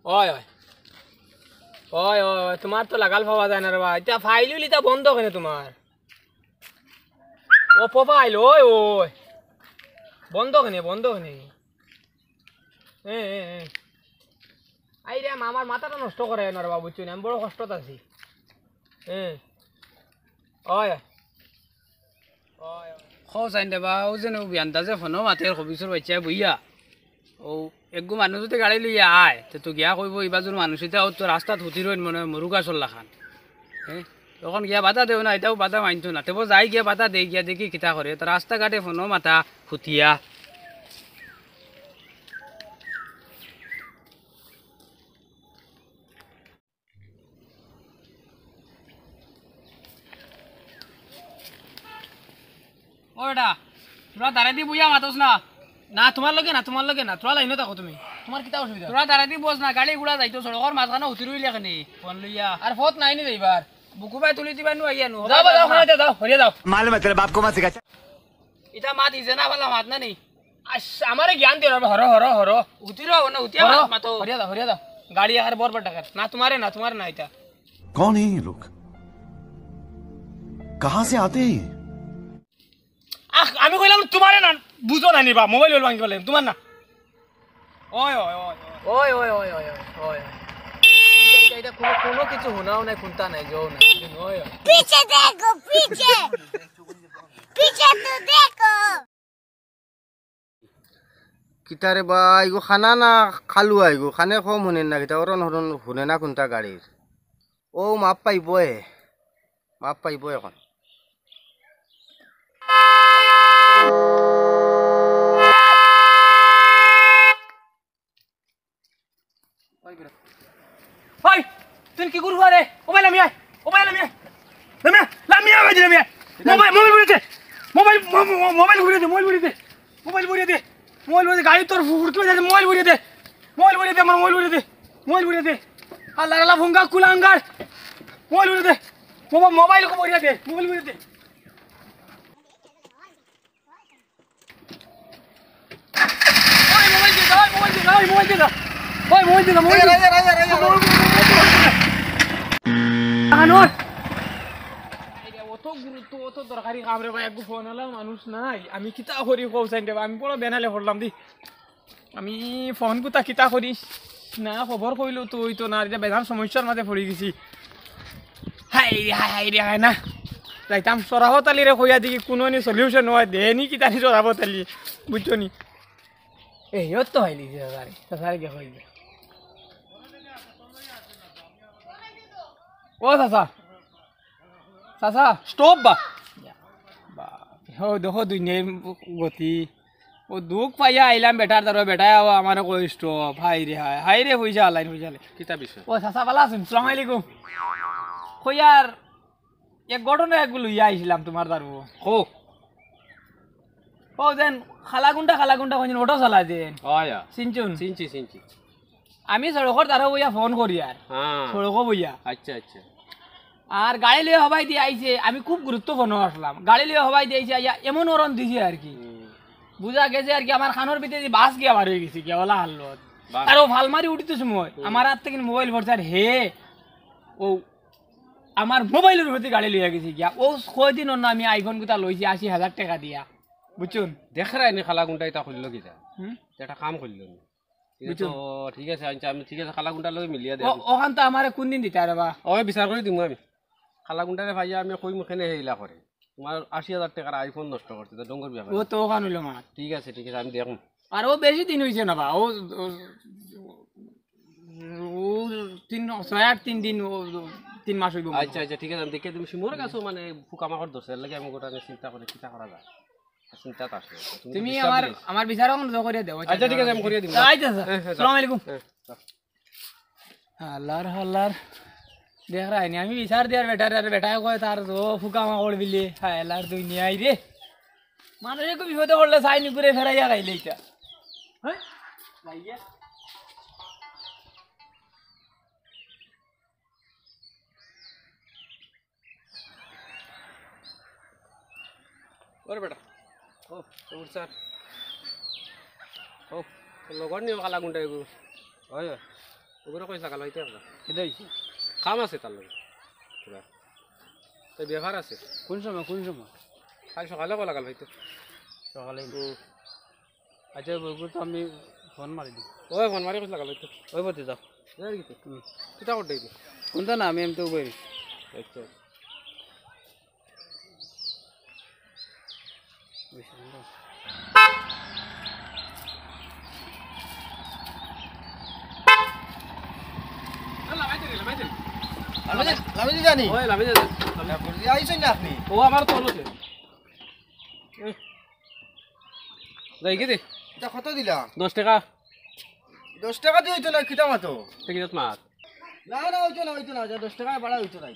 ওই ওই ওই ওই তোমার তো লাগাল পাওয়া যায় না রে ভাই এটা ফাইল লিটা বন্ধ কেন তোমার ও প্রোফাইল ওই ওই বন্ধ কেন আই রে আমার মাথাটা নষ্ট করে না রে বাবু চুন আমি বড় কষ্টত আছি ওই ওই খো চাইন দেবা ও যেন বিয়ান্তা যে ফোনো মাতের হবিসর বাচ্চা বইয়া ও একগু মানুষ যদি গাড়ি লইয়া আয় তো গিয়া কইব ইবাজুর মানুষ এটা তো রাস্তাত হুতিরইন মনে মরুগা চল্লা খান হ্যাঁ তখন গিয়া বাধা দেও না এটাও বাধা মানতো না তেব যাই গিয়া বাধা দে গিয়া দেখি কিতা করে তো রাস্তাঘাটে ফোনো মাথা হুতিয়া ওটা তোরা দাঁড়াই দি বুঝা মাতোস না না তোমার লগে না তোরা লাইনে থাকো তুমি তোমার কিতা অসুবিধা তোরা দাঁড়াই দি বস না গাড়ি গুড়া যাইতো সড়কর মাঝখানে হুতি রইলে খানি ফোন লইয়া আর ফত নাই নি যাইবার বুকু পাই তুলি দিবা নো আইয়া নো যাও যাও হরিয়া যাও मालूम है तेरे बाप को मत सिखा। ইটা মাত ইজে না ভালা মাত না নি আমারে জ্ঞান দিও হর হুতি রো না হুতিয়া মাত মাতো হরিয়া যাও গাড়ি আর বরবার টাকার না তোমারে না এটা कौन है ये लोग? कहाँ से आते हैं ये? আমি কইলাম তোমারে না বুঝো না নিবা মোবাইল ভাঙি বলে তোমার না ওই এটা কোনো কিছু শোনাও নাই কোনটা নাই যাও না ওই पीछे देखो पीछे पीछे तो देखो কিতারে বা ইগো খানা না খালু আইগো খানে কম শুনে না কিতা অরণ হরণ শুনে না কোনটা গাড়ির ও মাপ পাইবই এখন ওই তুই কি করবো রে মোবাইল আমি মোবাইল গাড়ি তোর ফুটকে যাচ্ছে মোবাইল ভরিয়ে দে আমার মোবাইল ভরিয়ে দে আল্লাহ আল্লাহ ভুঙ্গা কুলাঙ্গার মোবাইল ভরিয়ে দে মোবাইল কো ভরিয়ে দে মোবাইল ভরিয়ে দে অত গুরুত্ব অত দরকারি কাম রে ভাই একটু ফোন হলো মানুষ নাই আমি কিতা করি কৌসাইন দেব আমি বড় বেনালে করলাম দি আমি ফোন কুতা কিতা করিস না খবর কইলো তো ওই তো না এটা বেজান সমস্যার মাঝে পড়ে গেছি হাই রে না যাইতাম সরাহতালি রে কইয়া দিকে কোনো নি সলিউশন হয় দেনি কিতা নি সরাহতালি বুঝছো নি এই তো হইলি সারি কে কইবে ও চাচা স্টপ বা দেখো দুনিয়ার গতি ও দুঃখ পাইয়া আইলাম বেটার দ্বারা বেটাই আমার কই স্টপ হাই রে হইছে আলাইন হইছে কিতা বিষয় ও চাচা ভালো আছেন সালাম আলাইকুম কইয়ার এক ঘটনা একগুলো ইয়া আইছিলাম তোমার দ্বারা হো ও দেন খালাগুন্ডা কইন অটো চালা দেন আয়া চিনচুন চিনছি আমি সড়কর দ্বারা বইয়া ফোন করি আর হ্যাঁ সড়ক বইয়া আচ্ছা আর গাড়ি লিয়ে হবাই দিয়ে আইছে আমি খুব গুরুত্বপূর্ণ আসলাম গাড়ি লিয়ে হবাই দিয়ে আইছে আইয়া এমন ওরন দিছে আর কি বুঝা গেছে আর কি আমার খানোর ভিতরে বাস গিয়া বার হয়ে গেছে গিয়া ওলা হাল্লত আর ও ফালমারি উঠিতে সময় আমার হাত থেকে মোবাইল ভরছে আর হে ও আমার মোবাইলের ভিতরে গাড়ি লিয়ে গেছে গিয়া ও কয়দিন অন্য আমি আইফোন গুতা লইছি ৮০,০০০ টাকা দিয়া বুঝছুন দেখ রাই নি খালা গুন্ডা এটা করলো কিটা এটা কাম করলো বুঝছো ঠিক আছে আমি ঠিক আছে খালা গুন্ডা লই মিলিয়া দে ওখান তো আমারে কোন দিন দিতে আরে বা ওই বিচার করে দিমু আমি খালা গুন্ডারে ভাইয়া আমি কই মুখেনে হেইলা করে তোমার ৮০,০০০ টাকার আইফোন নষ্ট করতে তো ডঙ্গর ব্যাপার ও তো ওখান হইলো মা ঠিক আছে আমি দেখুন আর ও বেশি দিন হইছে না বা ও ৩ মাস হইব আচ্ছা ঠিক আছে আমি দেখে তুমি সিমুর কাছে মানে ফুকা মাকড় ধরছে লাগে আমি গোটা চিন্তা করে কিটা করা যায় চিন্তা আছে তুমি আমার বিচার করে দেও আচ্ছা ঠিক আছে আমি করিয়ে দিব আচ্ছা আসসালামু আলাইকুম আল্লাহর দেখ রাইনি আমি বিচার দিয়ার বেটায় কয় তার ও ফুকা মাকড় বিলে হ্যাঁ আল্লাহর দুনিয়ায় রে মানুষ একটু বিপদে পড়লে চাইনি করে ফেরাইয়া খাইলে এটা হ্যাঁ ওরে বেটা ও স্যার ও লগর নিও খালা গুন্ডা এগু হয় ওগুলো কই সকাল হইতে আমরা এটা হইছে কাম আছে তার লগে পুরা তো ব্যবহার আছে কোন সময় কাল সকালে কল লাগাল হইতো সকালে আচ্ছা বলবো তো আমি ফোন মারি দিই ওই ফোন মারি কইছ লাগাল হইতো ওই বলতে যাও যাই গিতে কিটা করতে দিই কোনটা না আমি তো বই আচ্ছা আমি জানি ওই লাভে আইছেন না আপনি ও আমার তো হলো যাই গিতে এটা কত দিলা 10 টাকা 10 টাকা দিয়ে হইতো না কিটা মাতো টিকিট মার না হইতো না যা 10 টাকা ভাড়া হইতো না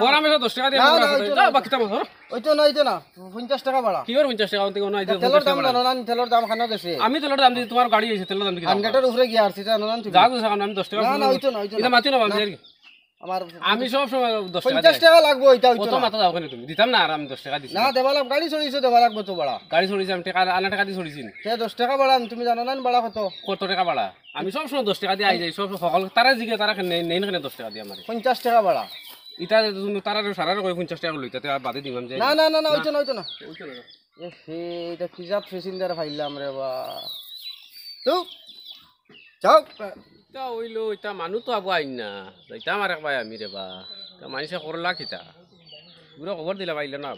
ওরা আমি 10 টাকা দিয়ে না, না, ওই তো যা না। বাকিটা মার হইতো না 50 টাকা ভাড়া কি ওর 50 টাকা থেকে না তেলের দাম জানো না তেলের দাম খানা গেছে আমি তেলের দাম দিই তোমার গাড়ি আছে তেলের দাম কি দাম আনগাটার উপরে গিয়া আসছে জানো না তুমি যা গুছ আমি 10 টাকা না না হইতো না এটা মাতি না বাবা আমার আমি সব সময় 10 টাকা 50 টাকা লাগবে এটা হইতো কত না মাথা দাও কেন তুমি দিতাম না আর আমি 10 টাকা দিছি না দেবা লাগ গাড়ি চড়িছো দেবা লাগবে তো ভাড়া গাড়ি ছড়িছি আমি টাকা আনা টাকা দিয়ে ছড়িছি সে 10 টাকা ভাড়া তুমি জানো না ভাড়া কত কত টাকা ভাড়া আমি সব সময় 10 টাকা দিয়ে আই যাই সব সকল তারা জিগে তারা নেই না 10 টাকা দিয়ে আমার 50 টাকা ভাড়া ইটা তারা সারা কই 50 টাকা লইতে আর বাদে দিলাম যে না হইতো না এ হে এটা কিজাত ফেসিন্দার ফাইলাম রে বা তো যাও তা হইলো এটা মানুষ তো আবু আইন না এটা আমার একবার আমি রে বা তা মানুষে করলা কিতা পুরো খবর দিলা পাইলে না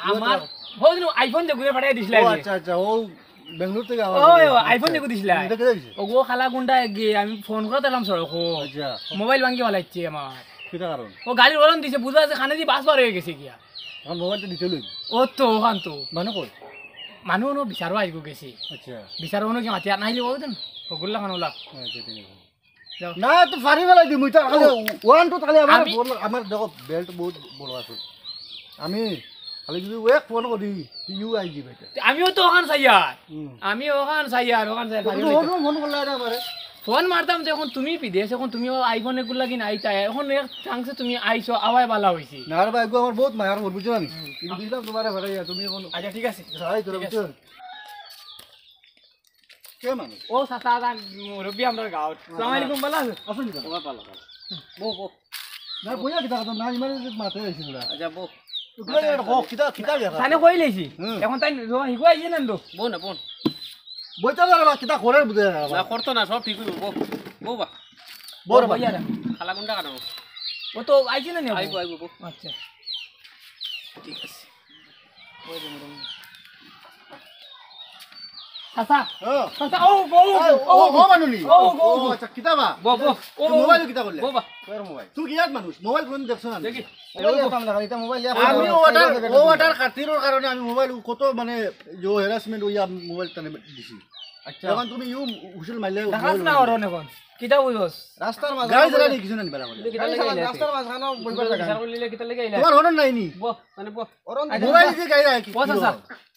আমার বলছিলাম আইফোন যে ঘুরে পাঠিয়ে দিছিল আচ্ছা ও বেঙ্গলোর থেকে আইফোন যে দিছিল ওগো খালা গুন্ডা গিয়ে আমি ফোন করে দিলাম সড়ক আচ্ছা মোবাইল ভাঙ্গি মালাইছে আমার কিটা কারণ ও গাড়ির ওরন দিছে বুঝা আছে খানে দিয়ে বাস বার হয়ে গেছে গিয়া এখন মোবাইলটা দিতে লই ও তো ওখান তো মানে কই মানুহ নো বিচারও আহিব গেছে আচ্ছা বিচারও নো কি মাতি আর নাহিলে বলতেন ওগুলা খান ওলা আচ্ছা ঠিক আছে যাও। না তো ফারি বেলাই দিম এটা খালি ওয়ান টু খালি আমার আমি- আমার দেখো বেল্ট বহুত বড় আছে আমি খালি যদি এক ফোন করি ইউ আই দিবে এটা আমিও তো ওখান চাইয়ার আমি ওখান চাইয়ার ফোন করলে না পারে ফোন মারতাম তো এখন তুমি বিদেশ এখন তুমিও আইফোন এগুলা কিনা আইতা এখন এক চান্সে তুমি আইছো আওয়াই বালা হইছি না রে ভাই আমার বহুত মায়ার মর বুঝছো আমি কিন্তু দিলাম তোমারে ভাড়া তুমি এখন আচ্ছা ঠিক আছে সারাই তোরা বুঝছো কে মানুষ ও সাতা মুরব্বী আমরা গাঁৱত আসসালামু আলাইকুম বালা আছে আসুন দিলাম বো বো না বইয়া কিটা কথা না ইমানে মাতে আইছিল না আচ্ছা বো তুই কো কিটা কিটা গেল সানে কই লেছি হুম। এখন তাই হিকো আইছে না তো বোন না বোন বইতা না কিটা করে বুঝে না করতো না সব ঠিক হইব বো বা বড় ভাই ভাইয়া খালা গুন্ডা কানো ও তো আইছে না আইব আইব বো আচ্ছা ঠিক আছে সাসা হ্যাঁ সাসা ও ও ও ও মানুনি ও, ও, ও আচ্ছা কিটা বা বো বো ও মোবাইল কিটা করলে বো বা কোর মোবাইল তুই কিয়াত মানুষ মোবাইল কোন দেখছ না দেখি আমি ও ওটার খাতিরের কারণে আমি মোবাইল কত মানে যে হ্যারাসমেন্ট হইয়া মোবাইল টানে দিছি আচ্ছা এখন তুমি ইউ হুসল মাইলে দেখাস না ওরন এখন কিটা বুঝছস রাস্তার মাঝে গাড়ি চালা নি কিছু না নিবালা বলে কিটা লাগি রাস্তার মাঝে খানো বইবার জায়গা বিচার করলে কিটা লাগি আইলা তোমার হরন নাই নি বো মানে বো মোবাইল দিয়ে গাড়ি রাখি ও সাসা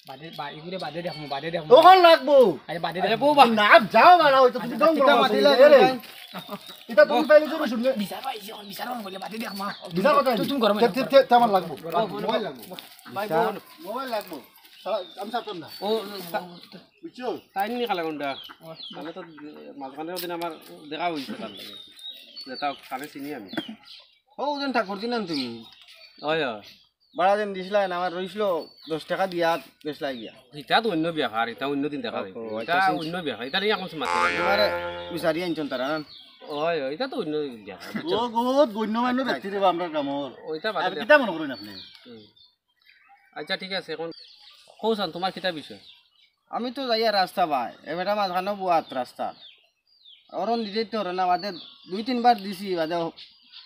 বাদে ইগুরে বাদে দেখমু তখন লাগবো আরে বাদে আরে দেখমু বো বা না যাও বাড়া হইতো তুমি দম কিটা করো মাতিলা রে এটা তুমি পাইলে তুমি শুনলে বিচার পাইছি বিচার বলে বাদে দেখমা বিচার কথা তুমি গরম তেমন লাগবো মোবাইল লাগবো বাই বোন মোবাইল লাগবো আমি সাতন না ও বুঝছো তাই নি খালা গুন্ডা তাহলে তো মাঝখানে দিন আমার দেখা হইছে তার লাগে যেটা কানে চিনি আমি ও ওজন ঠাকুর দিন তুমি হয় হয় বাড়া দিন দিছিলা না আমার রইছিল 10 টাকা দিয়া বেশলাই গিয়া এটা তো অন্য ব্যাপার এটা অন্য দিন দেখা যাবে ও, এটা এটা অন্য ব্যাপার এটা নিয়ে এখন মাত্র তোমারে বিচারি আনছন তারা না হয় এটা তো অন্য ব্যাপার ও বহুত গণ্যমান্য ব্যক্তি রে আমরা কামর ওইটা আর বাদ দে কিটা মনে করেন আপনি আচ্ছা ঠিক আছে এখন কৌশান তোমার কিতা বিষয় আমি তো যাইয়া রাস্তা পাই এবারে মাঝখানে বুয়াত রাস্তা অরণ দিতে তো না বাদে 2-3 বার দিছি বাদে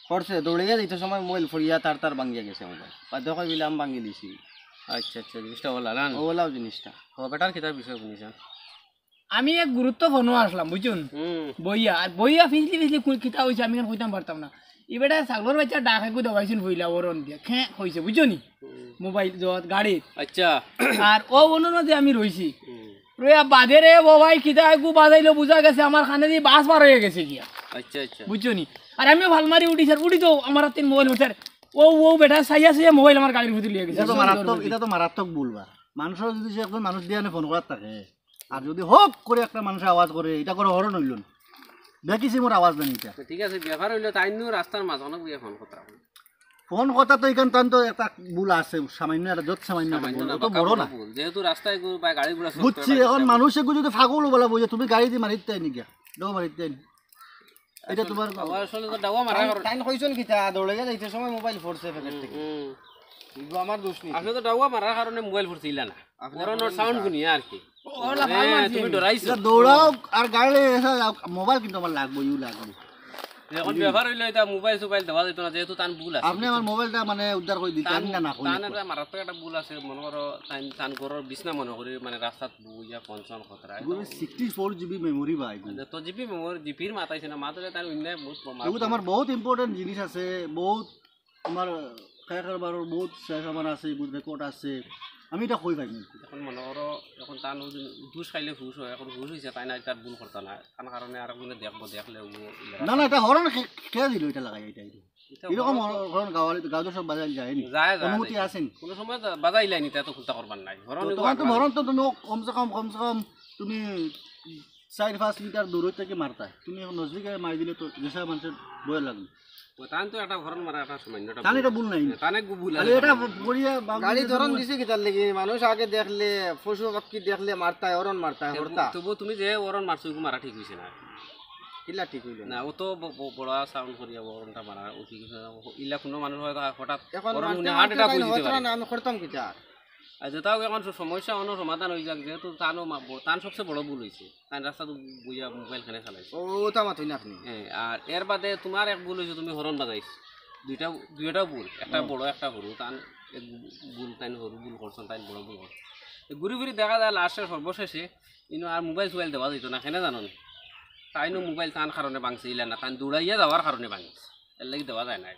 করছে দৌড়িয়া দিতে সময় মোবাইল ফড়িয়া তার ভাঙিয়া গেছে মোবাইল বাদে কই বিলাম ভাঙি দিছি আচ্ছা আচ্ছা জিনিসটা বলা না ওলাও জিনিসটা ও বেটার কিতা বিষয় শুনিছেন আমি এক গুরুত্বপূর্ণ আসলাম বুঝুন বইয়া আর বইয়া ফিসলি কিতা হয়েছে আমি কইতাম পারতাম না এবারে ছাগলের বাচ্চা ডাক একু দেওয়াইছিল হইলা ওরন দিয়ে খেঁ হয়েছে বুঝছনি মোবাইল যত গাড়িত আচ্ছা আর ও অনুরোধে আমি রইছি রইয়া বাদে রে ও ভাই কিতা একু বাজাইলো বুঝা গেছে আমার খানে দিয়ে বাস পার হয়ে গেছে গিয়া আচ্ছা আচ্ছা বুঝছনি আর আমিও ভাল মারি উঠি স্যার উঠি তো আমার হাতে মোবাইল উঠার ও বেটা সাইয়া সাইয়া মোবাইল আমার গাড়ির ভিতরে লিয়ে গেছে এটা তো মারাত্মক ভুলবা মানুষের যদি সে একজন মানুষ দিয়ে ফোন করার থাকে আর যদি হোক করে একটা মানুষের আওয়াজ করে এটা করে হরণ হইল দেখিছি মোর আওয়াজ দেন এটা ঠিক আছে ব্যাপার হইলে তাই রাস্তার মাঝখানে গিয়ে ফোন কথা ফোন কথা তো এখান তো একটা ভুল আছে সামান্য একটা যত সামান্য একটা ভুল, অত বড় না যেহেতু রাস্তায় বা গাড়ি ঘোড়া বুঝছি এখন মানুষে যদি ফাগল বলা বুঝে তুমি গাড়ি দিয়ে মারিতে আইনি গিয়া দাও মারিতে আইনি এটা তোমার আসলে তো ডাওয়া মারা টাইম কইছন কিতা দৌড়ে যাইতে সময় মোবাইল ফোরছে প্যাকেট থেকে এগুলো আমার দোষ নেই আসলে তো ডাওয়া মারার কারণে মোবাইল ফুটছিল না করোনার সাউন্ড শুনিয়া আর কি ওলা ভাল মারছি তুমি ডরাইছো এটা দৌড়াও আর গাড়ি মোবাইল কিন্তু আমার লাগবে ইউ লাগবে এখন ব্যবহার হইলো এটা মোবাইল সোবাইল দেওয়া যেত না যেহেতু তান ভুল আছে আপনি আমার মোবাইলটা মানে উদ্ধার করে দিতে আমি না কই তান একটা মারাত্মক একটা ভুল আছে মনে করো তান ঘরের বিছনা মনে করি মানে রাস্তাত বুঝা পঞ্চম খতরা এগুলো 64 জিবি মেমোরি ভাই তো জিপি মোর জিপির মাথাইছে না মাথায় তান অন্যায় বহুত এগুলো আমার বহুত ইম্পর্টেন্ট জিনিস আছে বহুত আমার কারবার বহুত সামান আছে বহুত রেকর্ড আছে আমি এটা কই পাইনি এখন মনে করো এখন তান হুশ খাইলে হুশ হয় এখন হুশ হয়েছে তাই না তার ভুল করতে না তার কারণে আর কোনো দেখবো দেখলে না না এটা হরণ কে দিল এটা লাগাই এটা এরকম হরণ গাঁও সব বাজার যায়নি যায় অনুমতি আছেন কোনো সময় বাজাইলাই নি তা তো খুলতা করবার নাই তোমার তো হরণ তো তুমি কমসে কম তুমি 4-5 লিটার দূর থেকে মারতা তুমি এখন নজদিকে মারি দিলে তো যেসব মানুষের বয়ে লাগবে তান তো একটা ঘরের মারা একটা সামান্যটা তাহলে এটা ভুল নাই তানে ভুল তাহলে এটা বড়িয়া গাড়ি ধরন দিছে কিতার লাগি মানুষ আগে দেখলে পশু পাখি দেখলে মারতায় অরণ মারতায় হরতা তবু তুমি যে ওরন মারছো মারা ঠিক হয়েছে না কিলা ঠিক হইল না ও তো বড় সাউন্ড করিয়া ওরনটা মারা ও ঠিক হয়েছে ইলা কোনো মানুষ হয়তো হঠাৎ এখন ওরন মারতে হার্ট অ্যাটাক হয়ে যেতে মারতে পারে না আমি করতাম কিতা আর যেটাও এখন সমস্যা অন্য সমাধান হয়ে যাক যেহেতু তান সবচেয়ে বড় ভুল হয়েছে তান রাস্তা তো বুঝা মোবাইল খানে চালাইছে ও তা মাথুই না আপনি হ্যাঁ আর এর বাদে তোমার এক ভুল হয়েছে তুমি হরণ বাজাইছো দুইটা ভুল একটা বড় একটা সরু তান এক ভুল তাই সরু ভুল করছেন তাই বড় ভুল করছেন ঘুরি ঘুরি দেখা যায় লাস্টের সর্বশেষে ইনো আর মোবাইল সোবাইল দেওয়া যেত না কেন জানো তাইনো মোবাইল তান কারণে ভাঙছে ইলা না তান দৌড়াইয়া যাওয়ার কারণে ভাঙছে এর লাগি দেওয়া যায় না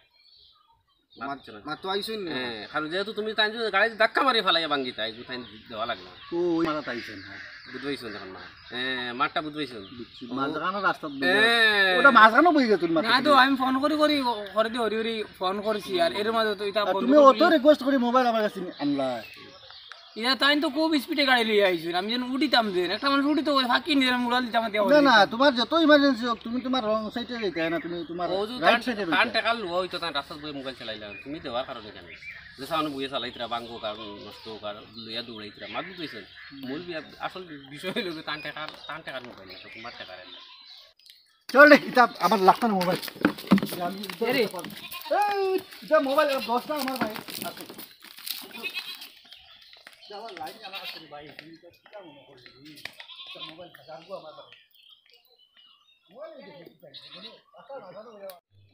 মাতো আইছুন না হ্যাঁ কারণ যেহেতু তুমি তাই গাড়ি ধাক্কা মারি ফেলাইয়া ভাঙি তাই তাই দেওয়া লাগলো তো ওই মারা তাইছেন বুঝবাইছো যখন মা হ্যাঁ মাঠটা বুঝবাইছো মাঝখানো রাস্তা হ্যাঁ ওটা মাঝখানো বই গেছে তুমি না তো আমি ফোন করি করে দি হরি হরি ফোন করছি আর এর মাঝে তো এটা তুমি অত রিকোয়েস্ট করে মোবাইল আমার কাছে আনলা এটা তাই তো খুব স্পিডে গাড়ি লিয়ে আইছি আমি যেন উঠিতাম যে একটা মানুষ উঠি তো ওই ফাঁকি নিয়ে মুড়াল দিতাম না না তোমার যত ইমার্জেন্সি হোক তুমি তোমার রং সাইডে যেতে না তুমি তোমার ও যদি রাইট সাইডে টান টাকা লুয়া হইতো তাই রাস্তায় বই মোবাইল চালাইলা তুমি দেওয়ার কারণে কেন যে সামনে বইয়ে চালাইতরা বাঙ্গো কার নষ্ট কার লইয়া দৌড়াইতরা মাত বুঝাইছেন মূল আসল বিষয় হইল টান টাকার মোবাইল না তোমার টাকার না চল রে এটা আমার লাগতো না মোবাইল আমি এরে। এই এটা মোবাইল দশটা আমার ভাই আছে যাওয়ার লাইন আমার কাছে ভাই তুমি তো কি মনে করলি এটা মোবাইল কাটাবো আমার ভাই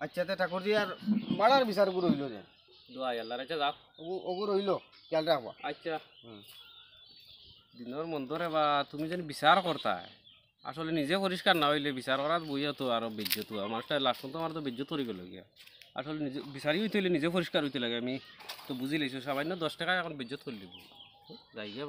আচ্ছা তে ঠাকুরজি আর মারার বিচার গুলো হইল যে দোয়া আল্লাহ রেখে যাও ওগুলো রইল খেয়াল রাখবা আচ্ছা দিনের মন্দরে বা তুমি যেন বিচার করতা আসলে নিজে পরিষ্কার না হইলে বিচার করার বইয়া তো আরো বেজ্জত মানুষটা লাস্ট পর্যন্ত আমার তো বেজ্জত হয়ে গেল গিয়া আসলে নিজে বিচারি হইতে হইলে নিজে পরিষ্কার হইতে লাগে আমি তো বুঝি লাইছো সামান্য 10 টাকা এখন বেজ্জত করে দিব যাই গিয়া